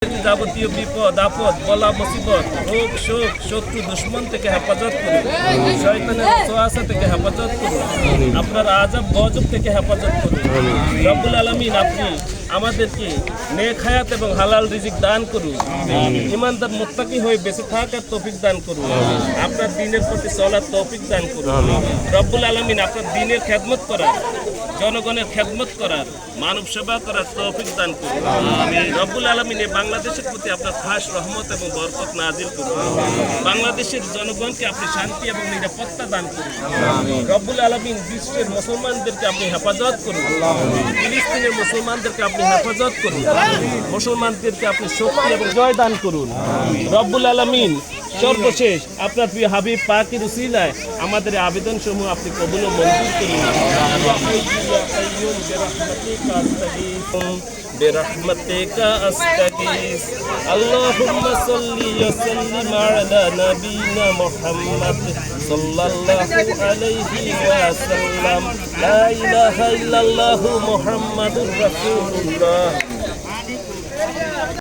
যাবতীয় বিপদ আপদ বলা মুসিবত রোগ শোক শত্রু দুশ্মন থেকে হেফাজত করুন, শয়তানের ওয়াসওয়াসা থেকে হেফাজত করুন, আপনার আযাব গজব থেকে হেফাজত করুন। রব্বুল আলামিন আপনি আমাদেরকে নেক হায়াত এবং হালাল রিজিক দান করুন, ঈমানদার মুত্তাকি হয়ে বেঁচে থাকার তৌফিক দান করুন, আপনার দ্বীনের প্রতি চলার তৌফিক দান করুন। রব্বুল আলামিন আপনার দ্বীনের খেদমত করার, জনগণের খেদমত করার, মানব সেবা করার তৌফিক দান করুন। রব্বুল আলামিন বাংলাদেশের প্রতি আপনার খাস রহমত এবং বরকত নাজিল করুন। বাংলাদেশের জনগণকে আপনি শান্তি এবং নিরাপত্তা দান করুন। রব্বুল আলামিন বিশ্বের মুসলমানদেরকে আপনি হেফাজত করুন, ফিলিস্তিনের মুসলমানদেরকে আপনি হেফাজত করুন, মুসলমানদেরকে আপনি শক্তি এবং জয় দান করুন। রব্বুল আলামিন সর্বশেষ আপনার প্রিয় হাবিব পাকের উসিলায় আমাদের আবেদন সমূহ আপনি কবুল ও মঞ্জুর করুন। برحمتك أستغيث اللهم صل وسلم على نبينا محمد صلى الله عليه وسلم لا إله إلا الله محمد رسول الله